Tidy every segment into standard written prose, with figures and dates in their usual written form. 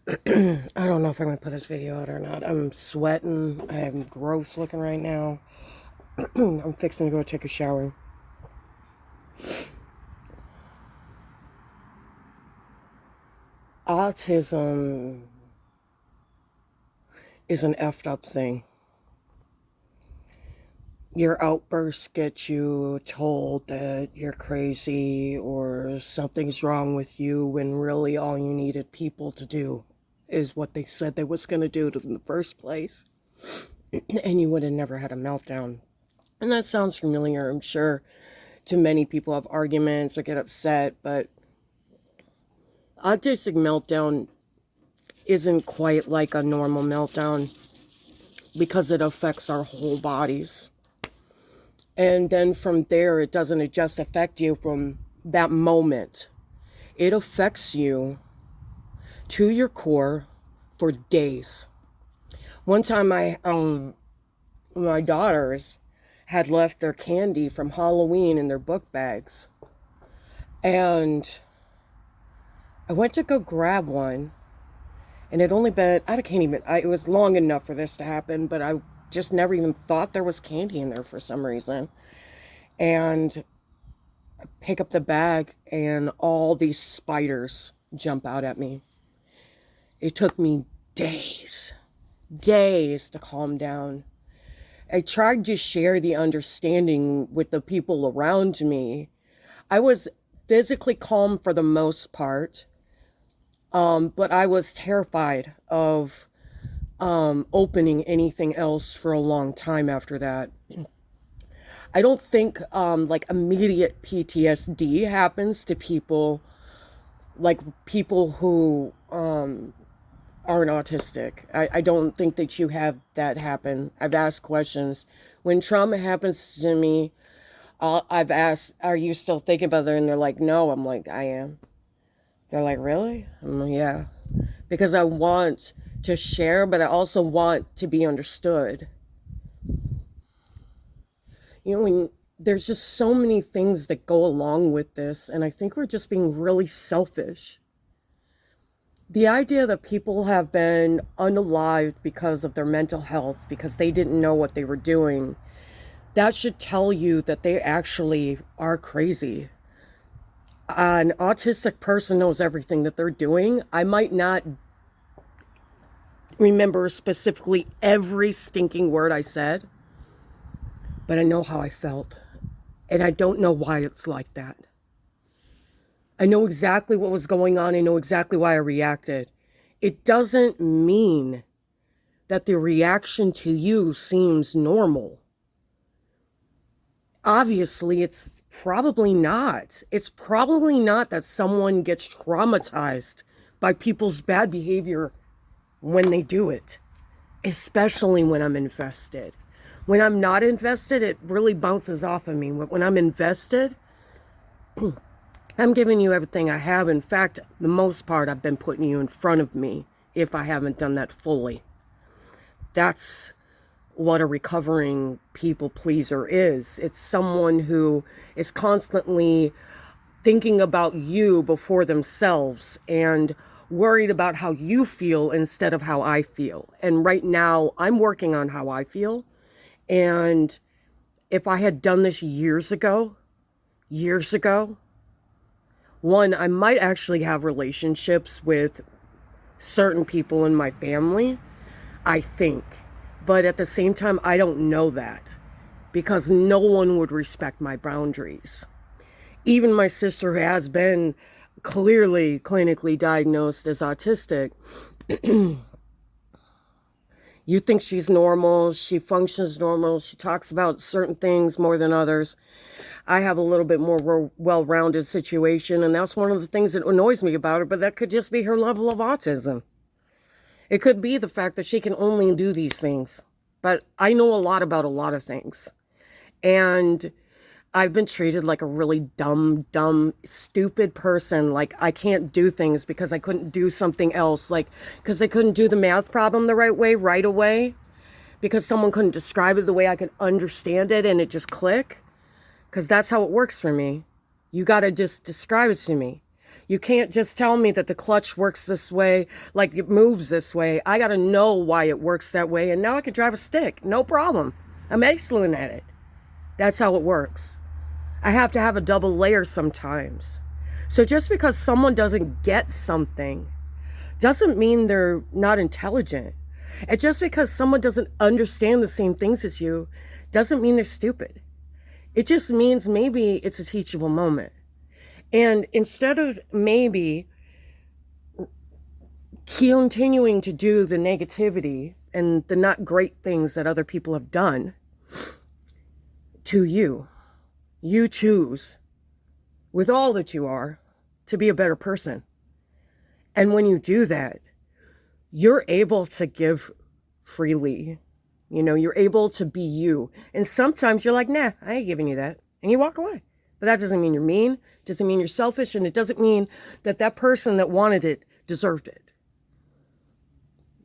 I don't know if I'm going to put this video out or not. I'm sweating. I'm gross looking right now. I'm fixing to go take a shower. Autism is an effed up thing. Your outbursts get you told that you're crazy or something's wrong with you when really all you needed people to do is what they said they was going to do in the first place. And you would have never had a meltdown. And that sounds familiar, I'm sure, to many people have arguments or get upset, but autistic meltdown isn't quite like a normal meltdown because it affects our whole bodies. And then from there, it doesn't just affect you from that moment. It affects you to your core for days. One time my daughters had left their candy from Halloween in their book bags. And I went to go grab one. And it only been, it was long enough for this to happen, but I just never even thought there was candy in there for some reason. And I pick up the bag and all these spiders jump out at me. It took me days to calm down. I tried to share the understanding with the people around me. I was physically calm for the most part, but I was terrified of opening anything else for a long time after that. I don't think like immediate PTSD happens to people, like people who aren't autistic. I don't think that you have that happen. I've asked questions. When trauma happens to me, I've asked, are you still thinking about it? And they're like, no. I'm like, I am. They're like, really? I'm like, yeah. Because I want to share, but I also want to be understood. You know, when there's just so many things that go along with this, and I think we're just being really selfish. The idea that people have been unalived because of their mental health, because they didn't know what they were doing, that should tell you that they actually are crazy. An autistic person knows everything that they're doing. I might not remember specifically every stinking word I said, but I know how I felt. And I don't know why it's like that. I know exactly what was going on. I know exactly why I reacted. It doesn't mean that the reaction to you seems normal. Obviously, it's probably not. It's probably not that someone gets traumatized by people's bad behavior when they do it, especially when I'm invested. When I'm not invested, it really bounces off of me. When I'm invested, I'm giving you everything I have. In fact, the most part, I've been putting you in front of me if I haven't done that fully. That's what a recovering people pleaser is. It's someone who is constantly thinking about you before themselves and worried about how you feel instead of how I feel. And right now, I'm working on how I feel. And if I had done this years ago, one, I might actually have relationships with certain people in my family, I think. But at the same time, I don't know that because no one would respect my boundaries. Even my sister, who has been clearly clinically diagnosed as autistic, you think she's normal, she functions normal, she talks about certain things more than others. I have a little bit more well-rounded situation, and that's one of the things that annoys me about her, but that could just be her level of autism. It could be the fact that she can only do these things. But I know a lot about a lot of things. And I've been treated like a really dumb, stupid person. Like I can't do things because I couldn't do something else. Like, because I couldn't do the math problem the right away. Because someone couldn't describe it the way I could understand it and it just click. Because that's how it works for me. You got to just describe it to me. You can't just tell me that the clutch works this way, like it moves this way. I got to know why it works that way, and now I can drive a stick. No problem. I'm excellent at it. That's how it works. I have to have a double layer sometimes. So just because someone doesn't get something doesn't mean they're not intelligent. And just because someone doesn't understand the same things as you doesn't mean they're stupid. It just means maybe it's a teachable moment. And instead of maybe continuing to do the negativity and the not great things that other people have done to you, you choose, with all that you are, to be a better person. And when you do that, you're able to give freely. You know, you're able to be you. And sometimes you're like, nah, I ain't giving you that. And you walk away. But that doesn't mean you're mean. It doesn't mean you're selfish. And it doesn't mean that that person that wanted it deserved it.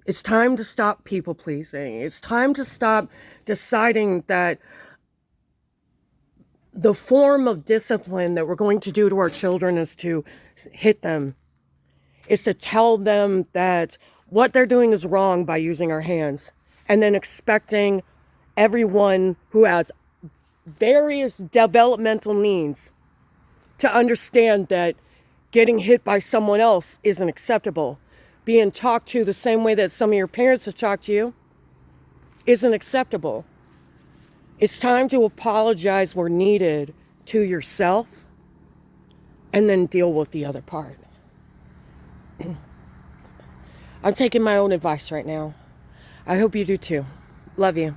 It's time to stop people pleasing. It's time to stop deciding that the form of discipline that we're going to do to our children is to hit them. Is to tell them that what they're doing is wrong by using our hands. And then expecting everyone who has various developmental needs to understand that getting hit by someone else isn't acceptable. Being talked to the same way that some of your parents have talked to you isn't acceptable. It's time to apologize where needed to yourself and then deal with the other part. I'm taking my own advice right now. I hope you do too. Love you.